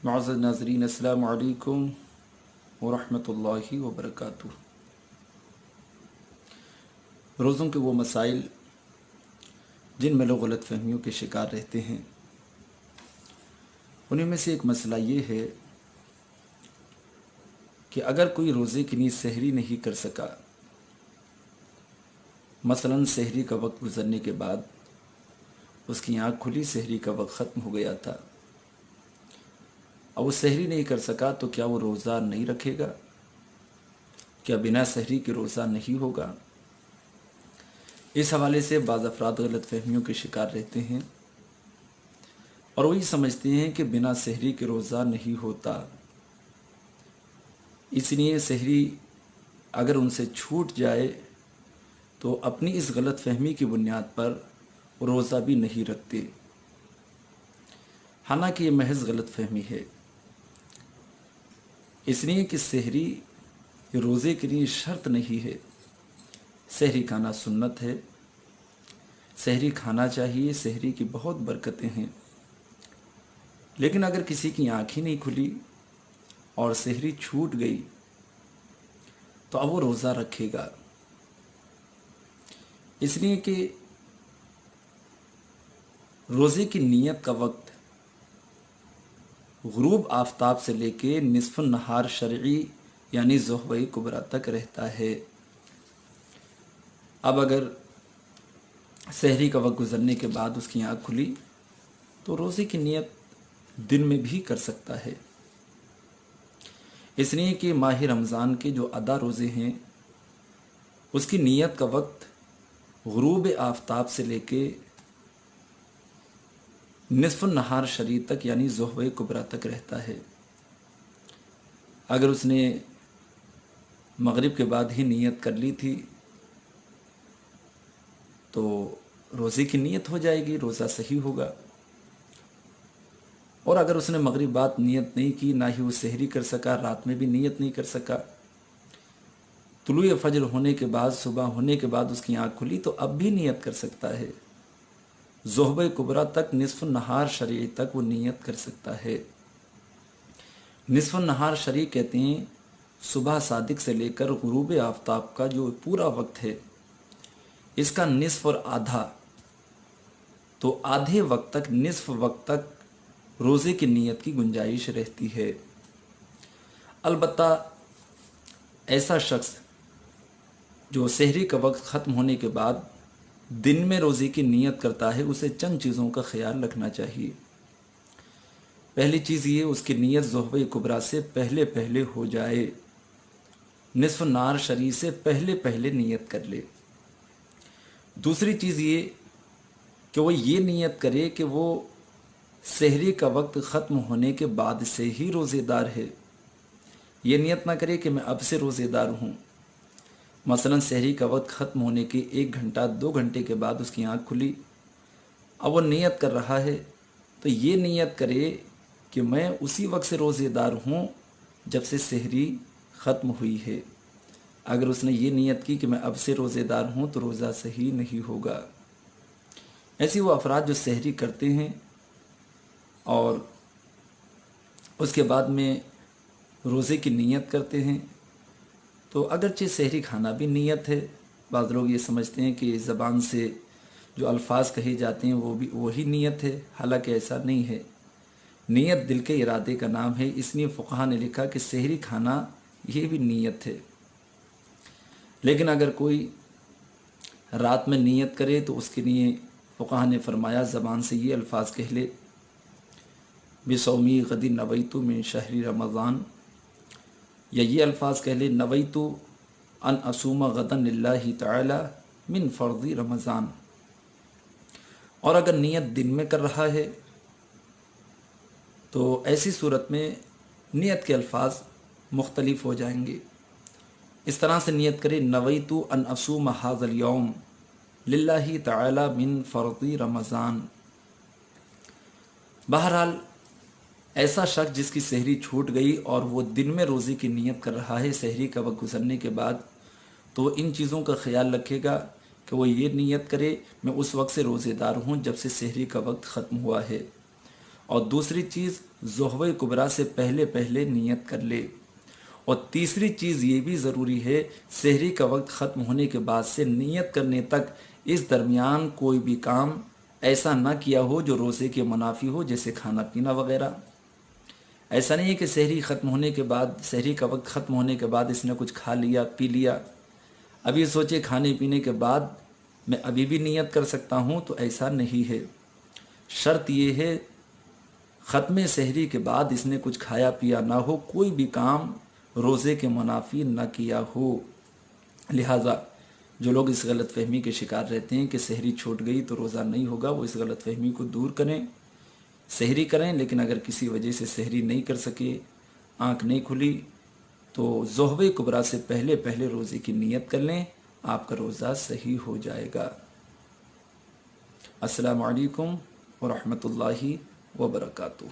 معزز ناظرین، السلام علیکم ورحمۃ اللہ وبرکاتہ۔ روزوں کے وہ مسائل جن میں لوگ غلط فہمیوں کے شکار رہتے ہیں، انہیں میں سے ایک مسئلہ یہ ہے کہ اگر کوئی روزے کی نیت سحری نہیں کر سکا، مثلاً سحری کا وقت گزرنے کے بعد اس کی آنکھ کھلی، سحری کا وقت ختم ہو گیا تھا، اب وہ سحری نہیں کر سکا، تو کیا وہ روزہ نہیں رکھے گا؟ کیا بنا سحری کے روزہ نہیں ہوگا؟ اس حوالے سے بعض افراد غلط فہمیوں کے شکار رہتے ہیں اور وہی سمجھتے ہیں کہ بنا سحری کے روزہ نہیں ہوتا، اس لیے سحری اگر ان سے چھوٹ جائے تو اپنی اس غلط فہمی کی بنیاد پر روزہ بھی نہیں رکھتے، حالانکہ یہ محض غلط فہمی ہے۔ اس لیے کہ سحری روزے کے لیے شرط نہیں ہے، سحری کھانا سنت ہے، سحری کھانا چاہیے، سحری کی بہت برکتیں ہیں، لیکن اگر کسی کی آنکھ ہی نہیں کھلی اور سحری چھوٹ گئی تو اب وہ روزہ رکھے گا، اس لیے کہ روزے کی نیت کا وقت غروب آفتاب سے لے کے نصف النہار شرعی یعنی ظہر کبریٰ تک رہتا ہے۔ اب اگر سحری کا وقت گزرنے کے بعد اس کی آنکھ کھلی تو روزے کی نیت دن میں بھی کر سکتا ہے، اس لیے کہ ماہ رمضان کے جو ادا روزے ہیں اس کی نیت کا وقت غروب آفتاب سے لے کے نصف النہار شرعی تک یعنی ظہر کبریٰ تک رہتا ہے۔ اگر اس نے مغرب کے بعد ہی نیت کر لی تھی تو روزے کی نیت ہو جائے گی، روزہ صحیح ہوگا، اور اگر اس نے مغرب بعد نیت نہیں کی، نہ ہی وہ سحری کر سکا، رات میں بھی نیت نہیں کر سکا، طلوع فجر ہونے کے بعد، صبح ہونے کے بعد اس کی آنکھ کھلی تو اب بھی نیت کر سکتا ہے، ظہر کبریٰ تک نصف النہار شرعی تک وہ نیت کر سکتا ہے۔ نصف النہار شرعی کہتے ہیں صبح صادق سے لے کر غروب آفتاب کا جو پورا وقت ہے، اس کا نصف اور آدھا، تو آدھے وقت تک، نصف وقت تک روزے کی نیت کی گنجائش رہتی ہے۔ البتہ ایسا شخص جو سحری کا وقت ختم ہونے کے بعد دن میں روزے کی نیت کرتا ہے، اسے چند چیزوں کا خیال رکھنا چاہیے۔ پہلی چیز یہ، اس کی نیت ظہر کبریٰ سے پہلے پہلے ہو جائے، نصف النہار شرعی سے پہلے پہلے نیت کر لے۔ دوسری چیز یہ کہ وہ یہ نیت کرے کہ وہ سحری کا وقت ختم ہونے کے بعد سے ہی روزے دار ہے، یہ نیت نہ کرے کہ میں اب سے روزے دار ہوں۔ مثلا سحری کا وقت ختم ہونے کے 1 گھنٹہ 2 گھنٹے کے بعد اس کی آنکھ کھلی، اب وہ نیت کر رہا ہے تو یہ نیت کرے کہ میں اسی وقت سے روزے دار ہوں جب سے سحری ختم ہوئی ہے۔ اگر اس نے یہ نیت کی کہ میں اب سے روزے دار ہوں تو روزہ صحیح نہیں ہوگا۔ ایسی وہ افراد جو سحری کرتے ہیں اور اس کے بعد میں روزے کی نیت کرتے ہیں، تو اگرچہ سحری کھانا بھی نیت ہے، بعض لوگ یہ سمجھتے ہیں کہ زبان سے جو الفاظ کہے جاتے ہیں وہ بھی وہی نیت ہے، حالانکہ ایسا نہیں ہے۔ نیت دل کے ارادے کا نام ہے، اس لیے فقہا نے لکھا کہ سحری کھانا یہ بھی نیت ہے۔ لیکن اگر کوئی رات میں نیت کرے تو اس کے لیے فقہا نے فرمایا زبان سے یہ الفاظ کہہ لے، بصومی غد نویت من شہر رمضان، یا یہ الفاظ کہہ لے، نویت ان اصوم غدا للہ تعالی من فرض رمضان۔ اور اگر نیت دن میں کر رہا ہے تو ایسی صورت میں نیت کے الفاظ مختلف ہو جائیں گے۔ اس طرح سے نیت کرے، نویت ان اصوم ھذا اليوم للہ تعالی من فرض رمضان۔ بہرحال ایسا شخص جس کی سحری چھوٹ گئی اور وہ دن میں روزے کی نیت کر رہا ہے سحری کا وقت گزرنے کے بعد، تو ان چیزوں کا خیال رکھے گا کہ وہ یہ نیت کرے میں اس وقت سے روزے دار ہوں جب سے سحری کا وقت ختم ہوا ہے، اور دوسری چیز ظہوے کبریٰ سے پہلے پہلے نیت کر لے، اور تیسری چیز یہ بھی ضروری ہے سحری کا وقت ختم ہونے کے بعد سے نیت کرنے تک اس درمیان کوئی بھی کام ایسا نہ کیا ہو جو روزے کے منافی ہو، جیسے کھانا پینا وغیرہ۔ ایسا نہیں ہے کہ سحری ختم ہونے کے بعد، سحری کا وقت ختم ہونے کے بعد اس نے کچھ کھا لیا پی لیا، اب یہ سوچے کھانے پینے کے بعد میں ابھی بھی نیت کر سکتا ہوں، تو ایسا نہیں ہے۔ شرط یہ ہے ختم سحری کے بعد اس نے کچھ کھایا پیا نہ ہو، کوئی بھی کام روزے کے منافی نہ کیا ہو۔ لہٰذا جو لوگ اس غلط فہمی کے شکار رہتے ہیں کہ سحری چھوٹ گئی تو روزہ نہیں ہوگا، وہ اس غلط فہمی کو دور کریں، سحری کریں، لیکن اگر کسی وجہ سے سحری نہیں کر سکے، آنکھ نہیں کھلی، تو ظہوے کبریٰ سے پہلے پہلے روزے کی نیت کر لیں، آپ کا روزہ صحیح ہو جائے گا۔ السلام علیکم ورحمۃ اللہ وبرکاتہ۔